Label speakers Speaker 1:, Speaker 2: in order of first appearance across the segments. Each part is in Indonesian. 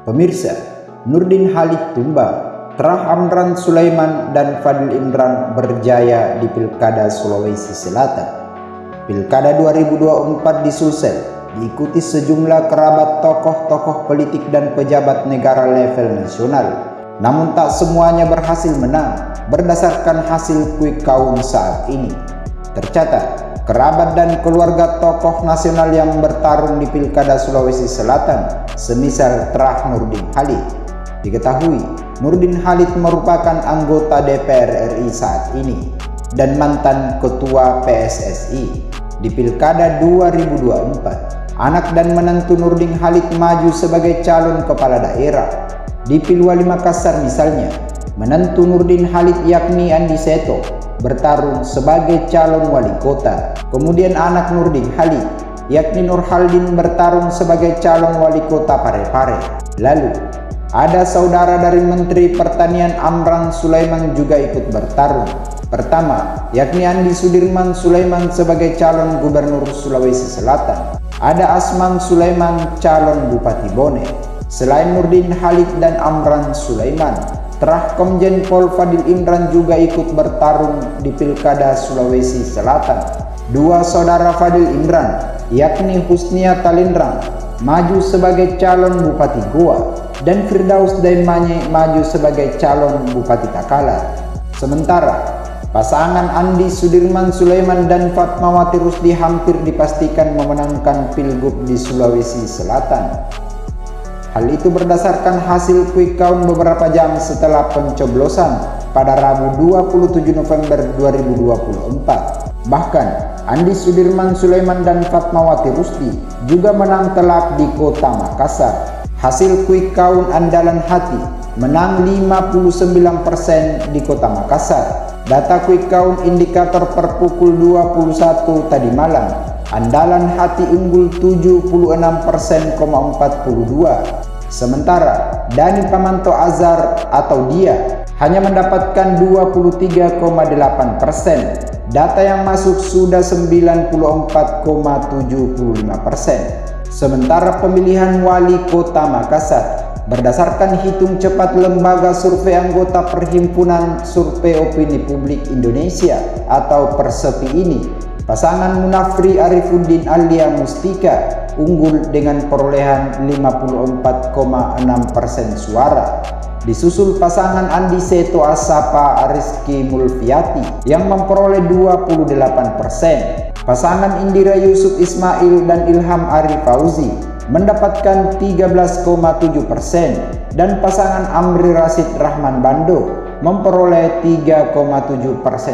Speaker 1: Pemirsa, Nurdin Halid tumbang, Trah Amran Sulaiman dan Fadil Imran berjaya di Pilkada Sulawesi Selatan. Pilkada 2024 di Sulsel diikuti sejumlah kerabat tokoh-tokoh politik dan pejabat negara level nasional. Namun tak semuanya berhasil menang berdasarkan hasil quick count saat ini. Tercatat, kerabat dan keluarga tokoh nasional yang bertarung di Pilkada Sulawesi Selatan, semisal Trah Nurdin Halid. Diketahui, Nurdin Halid merupakan anggota DPR RI saat ini dan mantan ketua PSSI. Di Pilkada 2024, anak dan menantu Nurdin Halid maju sebagai calon kepala daerah. Di Pilwali Makassar misalnya, menantu Nurdin Halid yakni Andi Seto bertarung sebagai calon wali kota. Kemudian anak Nurdin Halid yakni Nur Haldin bertarung sebagai calon wali kota Parepare. Lalu ada saudara dari Menteri Pertanian Amran Sulaiman juga ikut bertarung. Pertama, yakni Andi Sudirman Sulaiman sebagai calon gubernur Sulawesi Selatan. Ada Asman Sulaiman calon Bupati Bone. Selain Nurdin Halid dan Amran Sulaiman, Trah Komjen Pol Fadil Imran juga ikut bertarung di Pilkada Sulawesi Selatan. Dua saudara Fadil Imran, yakni Husnia Talindrang, maju sebagai calon Bupati Goa, dan Firdaus Daimanye maju sebagai calon Bupati Takala. Sementara, pasangan Andi Sudirman Sulaiman dan Fatmawati Rusdi hampir dipastikan memenangkan Pilgub di Sulawesi Selatan. Hal itu berdasarkan hasil quick count beberapa jam setelah pencoblosan pada Rabu 27 November 2024. Bahkan, Andi Sudirman Sulaiman dan Fatmawati Rusdi juga menang telak di Kota Makassar. Hasil quick count andalan hati menang 59% di Kota Makassar. Data quick count indikator per pukul 21 tadi malam, andalan hati unggul 76,42%. Sementara Dani Pamanto Azhar atau Dia hanya mendapatkan 23,8%. Data yang masuk sudah 94,75%. Sementara pemilihan wali kota Makassar berdasarkan hitung cepat lembaga survei anggota Perhimpunan Survei Opini Publik Indonesia atau Persepi ini, pasangan Munafri Arifuddin Alia Mustika unggul dengan perolehan 54,6% suara. Disusul pasangan Andi Seto Asapa Rizky Mulfiati yang memperoleh 28%. Pasangan Indira Yusuf Ismail dan Ilham Ari Fauzi mendapatkan 13,7% dan pasangan Amri Rasid Rahman Bando memperoleh 3,7%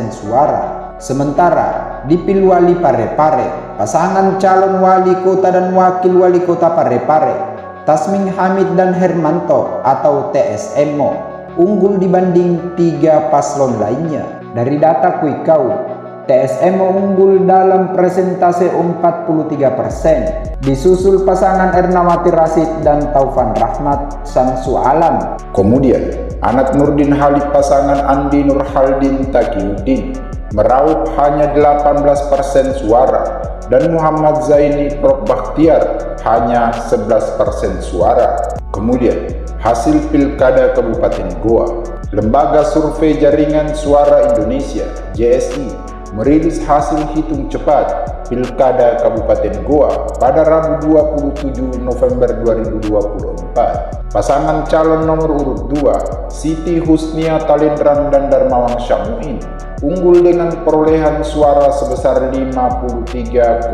Speaker 1: suara. Sementara di Pilwali Parepare, pasangan calon wali kota dan wakil wali kota Parepare, Tasming Hamid dan Hermanto atau TSMO, unggul dibanding 3 paslon lainnya. Dari data quick count, TSMO unggul dalam persentase 43%, disusul pasangan Ernawati Rasid dan Taufan Rahmat Samsu Alam. Kemudian, anak Nurdin Halid pasangan Andi Nur Haldin Taqiyuddin meraup hanya 18% suara dan Muhammad Zaini Prof Bakhtiar hanya 11% suara. Kemudian, hasil Pilkada Kabupaten Goa, Lembaga Survei Jaringan Suara Indonesia (JSI) merilis hasil hitung cepat Pilkada Kabupaten Goa pada Rabu 27 November 2024. Pasangan calon nomor urut 2, Siti Husnia Talindrang dan Darmawan Syamuin, unggul dengan perolehan suara sebesar 53,02%.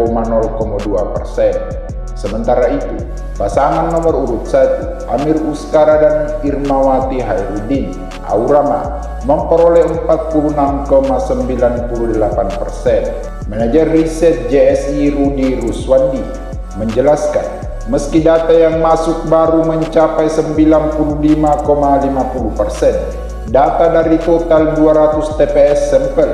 Speaker 1: Sementara itu, pasangan nomor urut 1, Amir Uskara dan Irmawati Hairudin Aurama, memperoleh 46,98%. Manajer riset JSI Rudi Ruswandi menjelaskan, meski data yang masuk baru mencapai 95,50%, data dari total 200 TPS sampel,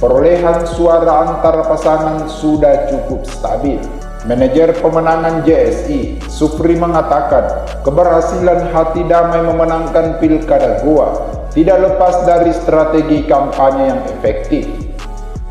Speaker 1: perolehan suara antara pasangan sudah cukup stabil. Manajer pemenangan JSI, Supri, mengatakan keberhasilan Hati Damai memenangkan Pilkada Goa tidak lepas dari strategi kampanye yang efektif.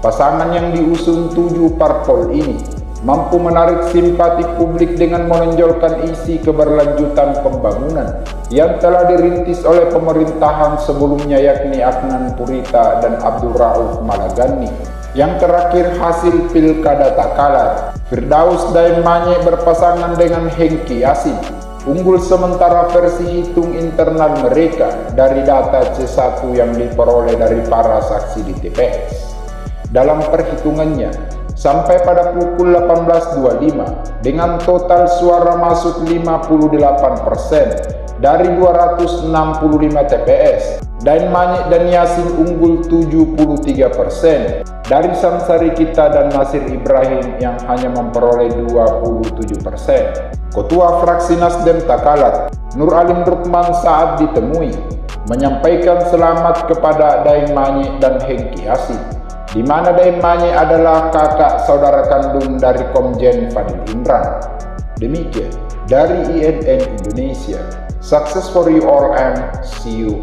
Speaker 1: Pasangan yang diusung 7 parpol ini
Speaker 2: mampu menarik simpati publik dengan menonjolkan isi keberlanjutan pembangunan yang telah dirintis oleh pemerintahan sebelumnya, yakni Adnan Purita dan Abdul Rauf Malagani. Yang terakhir, hasil Pilkada Takalar, Firdaus Daeng Manye berpasangan dengan Hengki Yasin unggul, sementara versi hitung internal mereka dari data C1 yang diperoleh dari para saksi di TPS. Dalam perhitungannya, sampai pada pukul 18.25 dengan total suara masuk 58% dari 265 TPS, Daeng Manye dan Yasin unggul 73% dari Samsari Kita dan Nasir Ibrahim yang hanya memperoleh 27%. Ketua fraksi Nasdem Takalar, Nur Alim Rukman, saat ditemui menyampaikan selamat kepada Daeng Manye dan Hengki Yasin, di mana Daeng Manye adalah kakak saudara kandung dari Komjen Fadil Imran. Demikian dari INN Indonesia. Success for you all and see you.